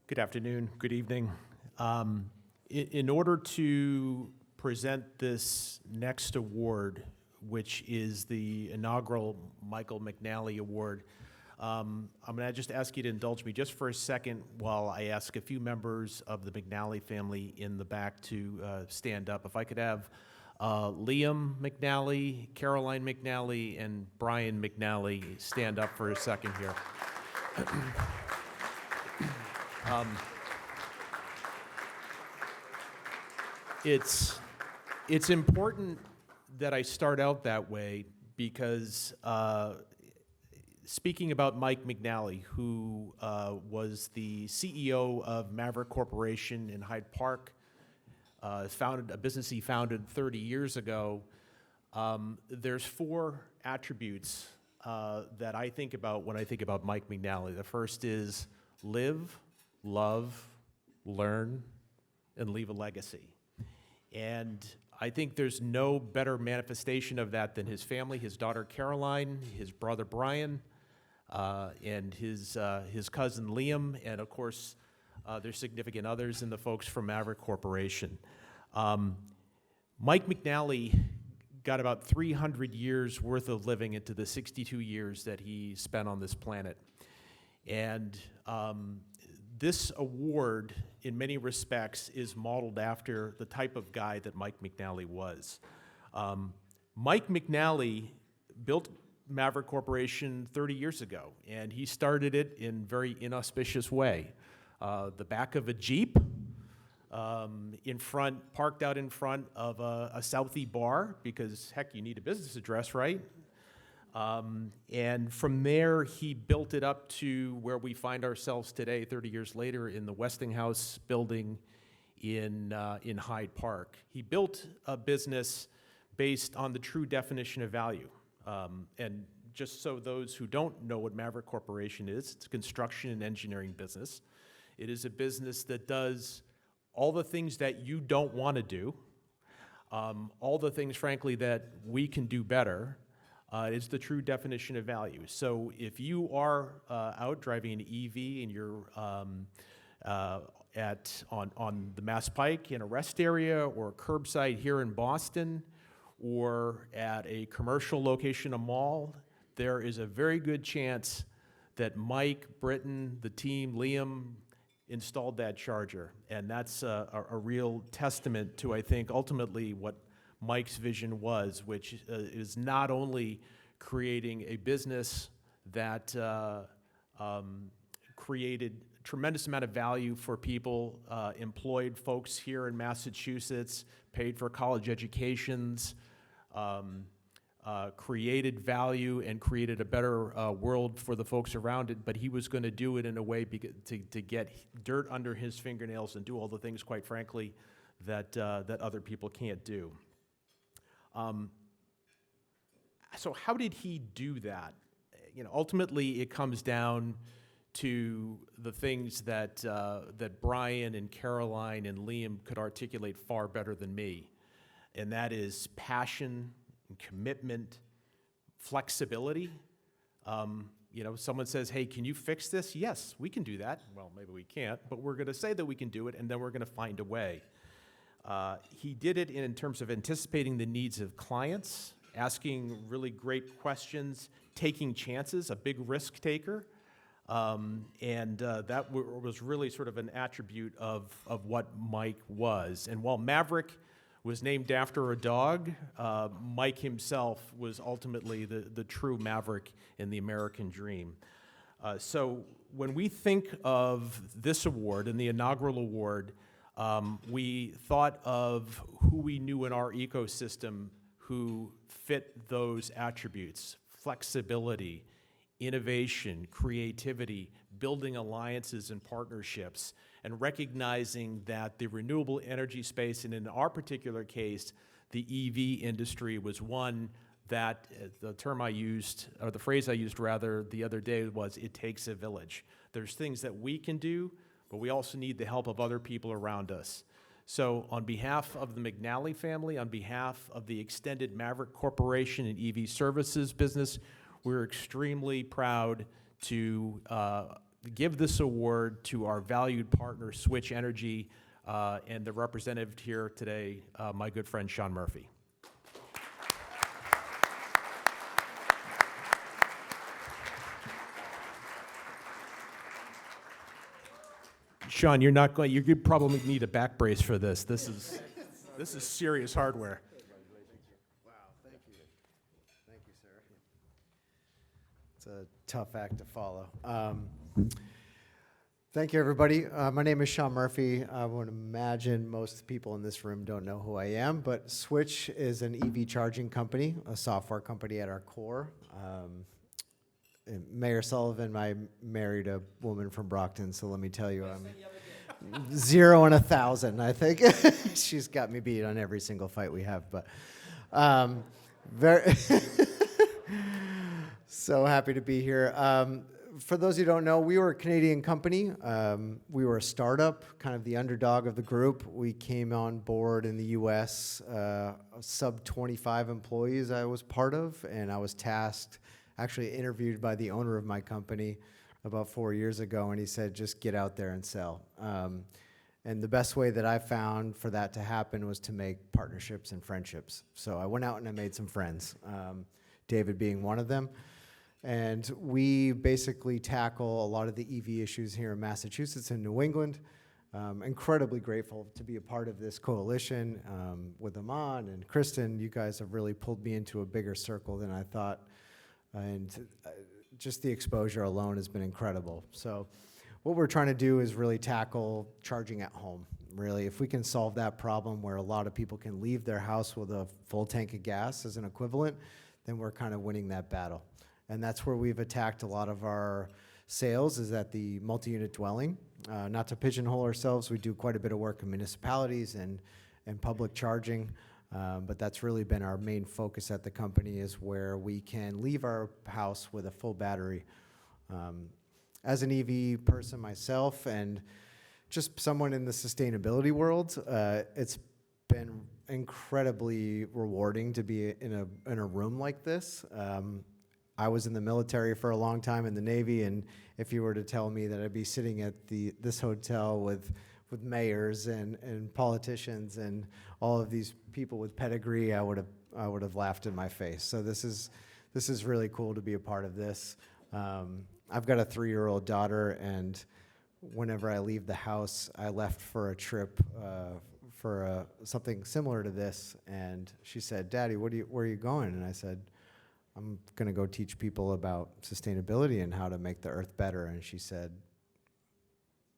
Good afternoon, good evening. In order to present this next award, which is the inaugural Michael McNally Award, I'm going to just ask you to indulge me just for a second while I ask a few members of the McNally family in the back to stand up. If I could have Liam McNally, Caroline McNally, and Brian McNally stand up for a second here. It's important that I start out that way because speaking about Mike McNally, who was the CEO of Maverick Corporation in Hyde Park, founded a business he founded 30 years ago, there's four attributes that I think about when I think about Mike McNally. The first is live, love, learn, and leave a legacy. And I think there's no better manifestation of that than his family, his daughter Caroline, his brother Brian, and his cousin Liam, and of course their significant others and the folks from Maverick Corporation. Mike McNally got about 300 years worth of living into the 62 years that he spent on this planet. And this award, in many respects, is modeled after the type of guy that Mike McNally was. Mike McNally built Maverick Corporation 30 years ago, and he started it in a very inauspicious way. The back of a Jeep, parked out in front of a Southie bar, because heck, you need a business address, right? And from there, he built it up to where we find ourselves today, 30 years later, in the Westinghouse building in Hyde Park. He built a business based on the true definition of value. And just so those who don't know what Maverick Corporation is, it's a construction and engineering business. It is a business that does all the things that you don't want to do, all the things, frankly, that we can do better. It's the true definition of value. So if you are out driving an EV and you're on the Mass Pike in a rest area or curbside here in Boston or at a commercial location, a mall, there is a very good chance that Mike, Britton, the team, Liam, installed that charger. And that's a real testament to, I think, ultimately what Mike's vision was, which is not only creating a business that created a tremendous amount of value for people, employed folks here in Massachusetts, paid for college educations, created value and created a better world for the folks around it, but he was going to do it in a way to get dirt under his fingernails and do all the things, quite frankly, that other people can't do. So how did he do that? Ultimately, it comes down to the things that Brian and Caroline and Liam could articulate far better than me, and that is passion and commitment, flexibility. Someone says, "Hey, can you fix this?" Yes, we can do that. Well, maybe we can't, but we're going to say that we can do it, and then we're going to find a way. He did it in terms of anticipating the needs of clients, asking really great questions, taking chances, a big risk taker, and that was really sort of an attribute of what Mike was. And while Maverick was named after a dog, Mike himself was ultimately the true Maverick in the American dream. So when we think of this award and the inaugural award, we thought of who we knew in our ecosystem who fit those attributes: flexibility, innovation, creativity, building alliances and partnerships, and recognizing that the renewable energy space, and in our particular case, the EV industry, was one that, the term I used, or the phrase I used rather, the other day was, it takes a village. There's things that we can do, but we also need the help of other people around us. So on behalf of the McNally family, on behalf of the extended Maverick Corporation and EV services business, we're extremely proud to give this award to our valued partner, Switch Energy, and the representative here today, my good friend Sean Murphy. Sean, you're not going. You probably need a back brace for this. This is serious hardware. Wow, thank you. Thank you, sir. It's a tough act to follow. Thank you, everybody. My name is Sean Murphy. I would imagine most people in this room don't know who I am, but Switch is an EV charging company, a software company at our core. And Mayor Sullivan, I married a woman from Brockton, so let me tell you, I'm 0 and 1,000, I think. She's got me beat on every single fight we have, but very so happy to be here. For those who don't know, we were a Canadian company. We were a startup, kind of the underdog of the group. We came on board in the U.S., sub 25 employees I was part of, and I was tasked, actually interviewed by the owner of my company about 4 years ago, and he said, just get out there and sell. And the best way that I found for that to happen was to make partnerships and friendships. So I went out and I made some friends, David being one of them. And we basically tackle a lot of the EV issues here in Massachusetts and New England. Incredibly grateful to be a part of this coalition with Aman and Kristen. You guys have really pulled me into a bigger circle than I thought. And just the exposure alone has been incredible. So what we're trying to do is really tackle charging at home. Really, if we can solve that problem where a lot of people can leave their house with a full tank of gas as an equivalent, then we're kind of winning that battle. And that's where we've attacked a lot of our sales, is at the multi-unit dwelling. Not to pigeonhole ourselves, we do quite a bit of work in municipalities and public charging. But that's really been our main focus at the company, is where we can leave our house with a full battery. As an EV person myself and just someone in the sustainability world, it's been incredibly rewarding to be in a room like this. I was in the military for a long time, in the Navy, and if you were to tell me that I'd be sitting at this hotel with mayors and politicians and all of these people with pedigree, I would have laughed in my face. So this is really cool to be a part of this. I've got a 3-year-old daughter, and whenever I leave the house, I left for a trip for something similar to this, and she said, "Daddy, where are you going?" And I said, "I'm gonna go teach people about sustainability and how to make the earth better." And she said,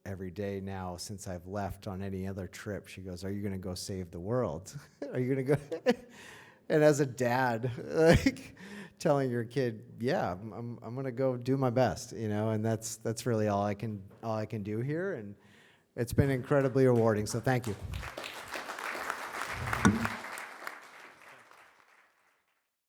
every day now since I've left on any other trip, she goes, "Are you going to go save the world? Are you going to go?" And as a dad, like telling your kid, "Yeah, I'm going to go do my best," you know, and that's really all I can do here, and it's been incredibly rewarding. So thank you.